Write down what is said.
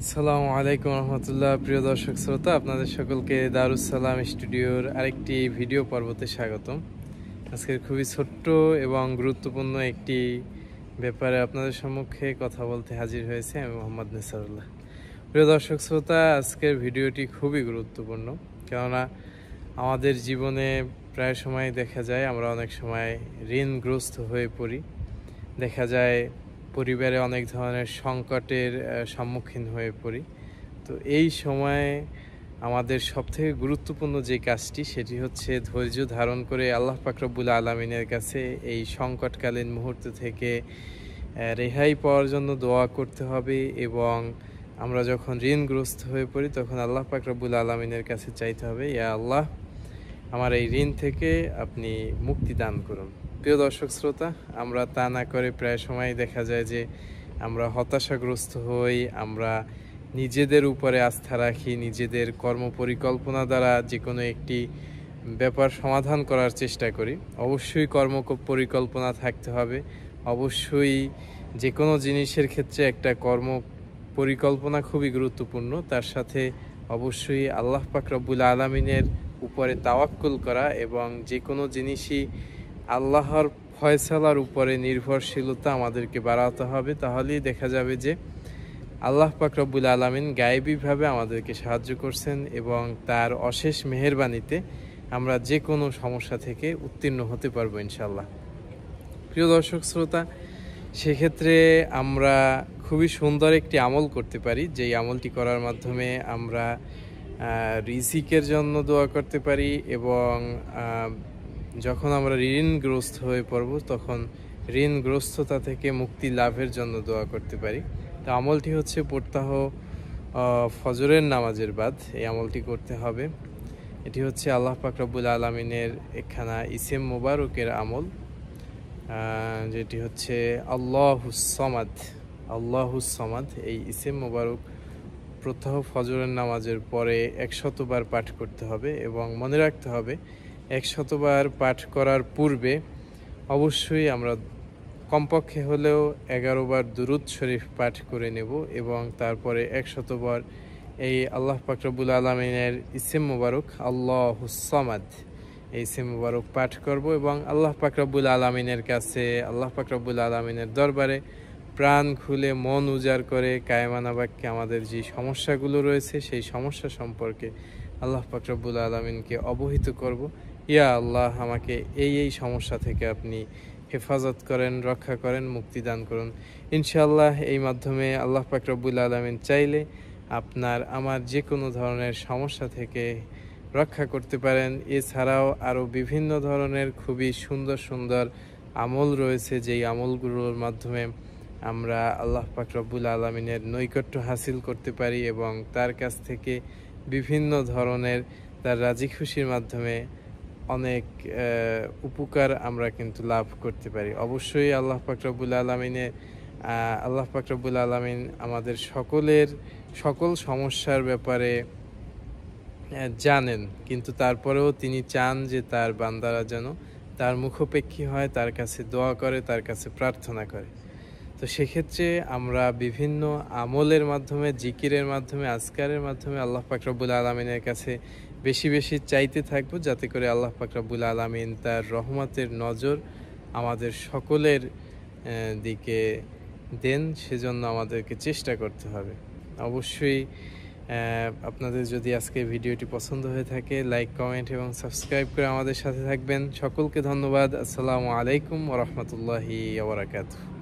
আসসালামু আলাইকুম রহমতুল্লাহ। প্রিয় দর্শক শ্রোতা, আপনাদের সকলকে দারুস সালাম স্টুডিওর আরেকটি ভিডিও পর্বতে স্বাগতম। আজকের খুবই ছোট্ট এবং গুরুত্বপূর্ণ একটি ব্যাপারে আপনাদের সম্মুখে কথা বলতে হাজির হয়েছে আমি মোহাম্মদ নেসারুল্লাহ। প্রিয় দর্শক শ্রোতা, আজকের ভিডিওটি খুবই গুরুত্বপূর্ণ, কেননা আমাদের জীবনে প্রায় সময় দেখা যায় আমরা অনেক সময় ঋণগ্রস্ত হয়ে পড়ি। দেখা যায় পরিবারে অনেক ধরনের সংকটের সম্মুখীন হয়ে পড়ি। তো এই সময়ে আমাদের সবথেকে গুরুত্বপূর্ণ যে কাজটি সেটি হচ্ছে ধৈর্য ধারণ করে আল্লাহ পাক রব্বুল আলামিনের কাছে এই সংকটকালীন মুহূর্ত থেকে রেহাই পাওয়ার জন্য দোয়া করতে হবে। এবং আমরা যখন ঋণগ্রস্ত হয়ে পড়ি তখন আল্লাহ পাক রব্বুল আলামিনের কাছে চাইতে হবে, ইয়া আল্লাহ, আমার এই ঋণ থেকে আপনি মুক্তি দান করুন। প্রিয় দর্শক শ্রোতা, আমরা তা না করে প্রায় সময় দেখা যায় যে আমরা হতাশাগ্রস্ত হই, আমরা নিজেদের উপরে আস্থা রাখি, নিজেদের কর্মপরিকল্পনা দ্বারা যে কোনো একটি ব্যাপার সমাধান করার চেষ্টা করি। অবশ্যই পরিকল্পনা থাকতে হবে, অবশ্যই যে কোনো জিনিসের ক্ষেত্রে একটা পরিকল্পনা খুবই গুরুত্বপূর্ণ। তার সাথে অবশ্যই আল্লাহ পাক রব্বুল আলামিনের উপরে তাওয়াক্কুল করা এবং যে কোনো জিনিসই আল্লাহর ফয়সালার উপরে নির্ভরশীলতা আমাদেরকে বাড়াতে হবে। তাহলেই দেখা যাবে যে আল্লাহ পাক রব্বুল আলামিন গায়েবীভাবে আমাদেরকে সাহায্য করছেন এবং তার অশেষ মেহেরবানিতে আমরা যে কোনো সমস্যা থেকে উত্তীর্ণ হতে পারবো ইনশাল্লাহ। প্রিয় দর্শক শ্রোতা, সেক্ষেত্রে আমরা খুবই সুন্দর একটি আমল করতে পারি, যেই আমলটি করার মাধ্যমে আমরা রিজিকের জন্য দোয়া করতে পারি এবং যখন আমরা ঋণগ্রস্ত হয়ে পড়ব তখন ঋণগ্রস্ততা থেকে মুক্তি লাভের জন্য দোয়া করতে পারি। তো আমলটি হচ্ছে প্রত্যহ ফজরের নামাজের বাদ এই আমলটি করতে হবে। এটি হচ্ছে আল্লাহ পাক রব্বুল আলামিনের একখানা ইসেম মোবারকের আমল, যেটি হচ্ছে আল্লাহুস সামাদ। আল্লাহুস সামাদ এই ইসেম মোবারক প্রত্যহ ফজরের নামাজের পরে 100 বার পাঠ করতে হবে এবং মনে রাখতে হবে 100 বার পাঠ করার পূর্বে অবশ্যই আমরা কমপক্ষে হলেও 11 বার দুরুদ শরীফ পাঠ করে নেব এবং তারপরে 100 বার এই আল্লাহ পাক রব্বুল আলামিনের ইসেম মোবারক আল্লাহুস সামাদ এই ইসেম মোবারক পাঠ করব এবং আল্লাহ পাক রব্বুল আলামিনের কাছে, আল্লাহ পাক রব্বুল আলামিনের দরবারে প্রাণ খুলে মন উজাড় করে কায়মানা বাক্যে আমাদের যে সমস্যাগুলো রয়েছে সেই সমস্যা সম্পর্কে আল্লাহ পাক রব্বুল আলামিনকে অবহিত করব। ইয়া আল্লাহ, আমাকে এই সমস্যা থেকে আপনি হেফাজত করেন, রক্ষা করেন, মুক্তি দান করুন। ইনশাআল্লাহ এই মাধ্যমে আল্লাহ পাক রব্বুল আলামিন চাইলে আপনার আমার যে কোনো ধরনের সমস্যা থেকে রক্ষা করতে পারেন। এছাড়াও আরও বিভিন্ন ধরনের খুবই সুন্দর সুন্দর আমল রয়েছে, যেই আমলগুলোর মাধ্যমে আমরা আল্লাহ পাক রব্বুল আলামিনের নৈকট্য হাসিল করতে পারি এবং তার কাছ থেকে বিভিন্ন ধরনের তার রাজি খুশির মাধ্যমে অনেক উপকার আমরা কিন্তু লাভ করতে পারি। অবশ্যই আল্লাহ পাক রব্বুল আলামিন আমাদের সকল সমস্যার ব্যাপারে জানেন, কিন্তু তারপরেও তিনি চান যে তার বান্দারা যেন তার মুখাপেক্ষী হয়, তার কাছে দোয়া করে, তার কাছে প্রার্থনা করে। তো সেক্ষেত্রে আমরা বিভিন্ন আমলের মাধ্যমে, জিকিরের মাধ্যমে, আজকারের মাধ্যমে আল্লাহ পাক রব্বুল আলামিনের কাছে বেশি বেশি চাইতে থাকবো, যাতে করে আল্লাহ পাক রব্বুল আলামিন তার রহমতের নজর আমাদের সকলের দিকে দেন। সেজন্য আমাদেরকে চেষ্টা করতে হবে। অবশ্যই আপনাদের যদি আজকে ভিডিওটি পছন্দ হয়ে থাকে, লাইক, কমেন্ট এবং সাবস্ক্রাইব করে আমাদের সাথে থাকবেন। সকলকে ধন্যবাদ। আসসালামু আলাইকুম ওয়া রাহমাতুল্লাহি ওয়া বারাকাতুহু।